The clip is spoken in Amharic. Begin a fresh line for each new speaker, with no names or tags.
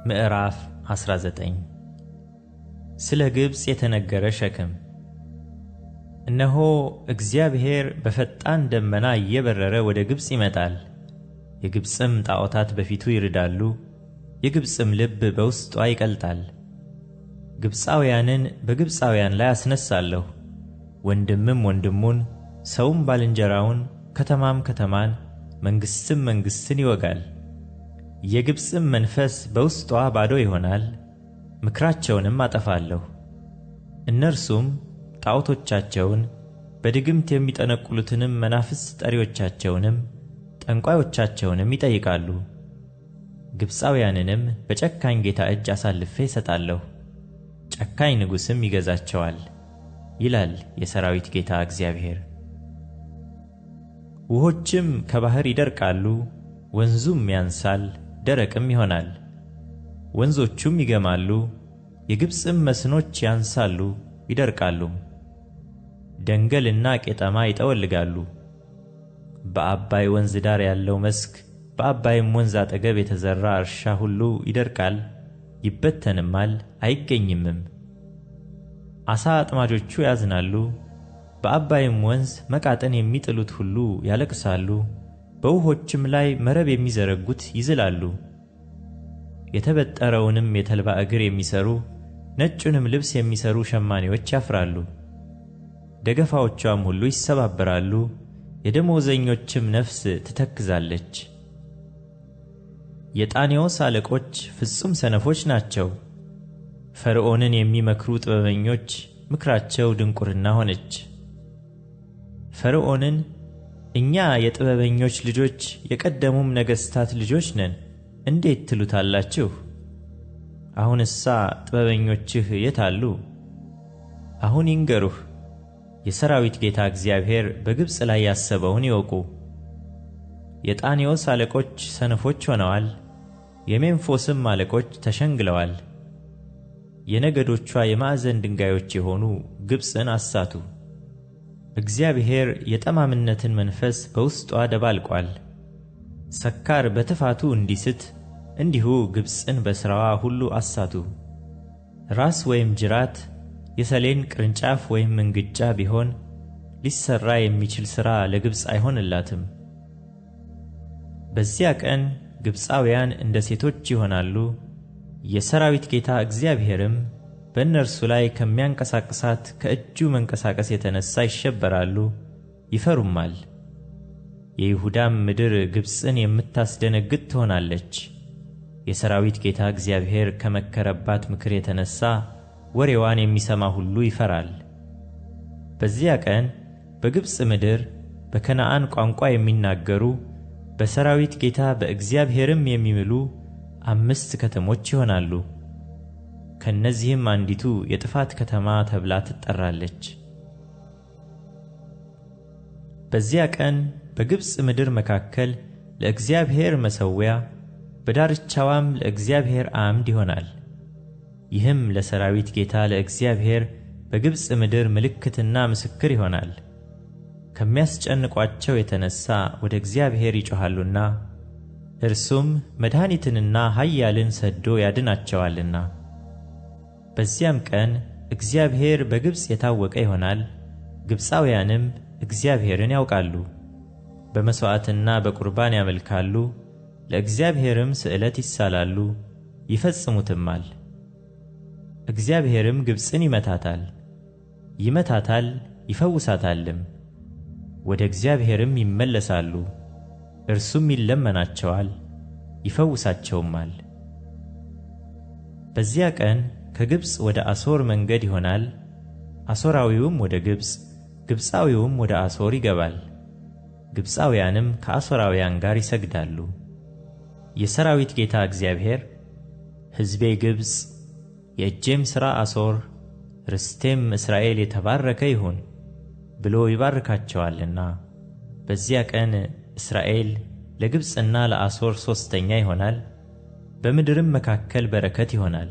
ምዕራፍ 19 ስለ ግብጽ የተነገረ ሸክም። እነሆ እግዚአብሔር በፈጣን ደመና እየበረረ ወደ ግብጽ ይመጣል። የግብጽም ጣዖታት በፊቱ ይርዳሉ፣ የግብጽም ልብ በውስጧ ይቀልጣል። ግብጻውያንን በግብጻውያን ላይ አስነሳለሁ፣ ወንድምም ወንድሙን፣ ሰውም ባልንጀራውን፣ ከተማም ከተማን፣ መንግሥትም መንግሥትን ይወጋል። የግብጽም መንፈስ በውስጧ ባዶ ይሆናል፣ ምክራቸውንም አጠፋለሁ። እነርሱም ጣዖቶቻቸውን በድግምት የሚጠነቁሉትንም መናፍስት ጠሪዎቻቸውንም ጠንቋዮቻቸውንም ይጠይቃሉ። ግብጻውያንንም በጨካኝ ጌታ እጅ አሳልፌ እሰጣለሁ፣ ጨካኝ ንጉሥም ይገዛቸዋል፣ ይላል የሰራዊት ጌታ እግዚአብሔር። ውኆችም ከባሕር ይደርቃሉ፣ ወንዙም ያንሳል ደረቅም ይሆናል። ወንዞቹም ይገማሉ፣ የግብጽም መስኖች ያንሳሉ ይደርቃሉም። ደንገልና ቄጠማ ይጠወልጋሉ። በአባይ ወንዝ ዳር ያለው መስክ፣ በአባይም ወንዝ አጠገብ የተዘራ እርሻ ሁሉ ይደርቃል፣ ይበተንማል፣ አይገኝምም። ዓሣ አጥማጆቹ ያዝናሉ፣ በአባይም ወንዝ መቃጥን የሚጥሉት ሁሉ ያለቅሳሉ፣ በውኆችም ላይ መረብ የሚዘረጉት ይዝላሉ። የተበጠረውንም የተልባ እግር የሚሰሩ ነጩንም ልብስ የሚሰሩ ሸማኔዎች ያፍራሉ። ደገፋዎቿም ሁሉ ይሰባበራሉ፣ የደመወዘኞችም ነፍስ ትተክዛለች። የጣኔዎስ አለቆች ፍጹም ሰነፎች ናቸው። ፈርዖንን የሚመክሩ ጥበበኞች ምክራቸው ድንቁርና ሆነች። ፈርዖንን እኛ የጥበበኞች ልጆች የቀደሙም ነገሥታት ልጆች ነን እንዴት ትሉታላችሁ? አሁንሳ ጥበበኞችህ የት አሉ? አሁን ይንገሩህ፣ የሰራዊት ጌታ እግዚአብሔር በግብጽ ላይ ያሰበውን ይወቁ። የጣኔዎስ አለቆች ሰነፎች ሆነዋል፣ የሜምፎስም አለቆች ተሸንግለዋል። የነገዶቿ የማዕዘን ድንጋዮች የሆኑ ግብጽን አሳቱ። እግዚአብሔር የጠማምነትን መንፈስ በውስጧ ደባልቋል። ሰካር በትፋቱ እንዲስት እንዲሁ ግብጽን በሥራዋ ሁሉ አሳቱ። ራስ ወይም ጅራት፣ የሰሌን ቅርንጫፍ ወይም እንግጫ ቢሆን ሊሰራ የሚችል ሥራ ለግብጽ አይሆንላትም። በዚያ ቀን ግብጻውያን እንደ ሴቶች ይሆናሉ፣ የሰራዊት ጌታ እግዚአብሔርም በእነርሱ ላይ ከሚያንቀሳቅሳት ከእጁ መንቀሳቀስ የተነሣ ይሸበራሉ፣ ይፈሩማል። የይሁዳም ምድር ግብጽን የምታስደነግጥ ትሆናለች። የሰራዊት ጌታ እግዚአብሔር ከመከረባት ምክር የተነሣ ወሬዋን የሚሰማ ሁሉ ይፈራል። በዚያ ቀን በግብጽ ምድር በከነዓን ቋንቋ የሚናገሩ በሰራዊት ጌታ በእግዚአብሔርም የሚምሉ 5 ከተሞች ይሆናሉ። ከእነዚህም አንዲቱ የጥፋት ከተማ ተብላ ትጠራለች። በዚያ ቀን በግብጽ ምድር መካከል ለእግዚአብሔር መሠዊያ፣ በዳርቻዋም ለእግዚአብሔር ዓምድ ይሆናል። ይህም ለሰራዊት ጌታ ለእግዚአብሔር በግብጽ ምድር ምልክትና ምስክር ይሆናል። ከሚያስጨንቋቸው የተነሣ ወደ እግዚአብሔር ይጮኻሉና እርሱም መድኃኒትንና ኃያልን ሰድዶ ያድናቸዋልና። በዚያም ቀን እግዚአብሔር በግብጽ የታወቀ ይሆናል፣ ግብጻውያንም እግዚአብሔርን ያውቃሉ። በመሥዋዕትና በቁርባን ያመልካሉ፣ ለእግዚአብሔርም ስእለት ይሳላሉ፣ ይፈጽሙትማል። እግዚአብሔርም ግብጽን ይመታታል፣ ይፈውሳታልም። ወደ እግዚአብሔርም ይመለሳሉ፣ እርሱም ይለመናቸዋል፣ ይፈውሳቸውማል። በዚያ ቀን ከግብጽ ወደ አሦር መንገድ ይሆናል፣ አሦራዊውም ወደ ግብጽ፣ ግብጻዊውም ወደ አሦር ይገባል። ግብጻውያንም ከአሦራውያን ጋር ይሰግዳሉ። የሰራዊት ጌታ እግዚአብሔር ሕዝቤ ግብጽ፣ የእጄም ሥራ አሦር፣ ርስቴም እስራኤል የተባረከ ይሁን ብሎ ይባርካቸዋልና። በዚያ ቀን እስራኤል ለግብጽና ለአሦር ሦስተኛ ይሆናል፣ በምድርም መካከል በረከት ይሆናል።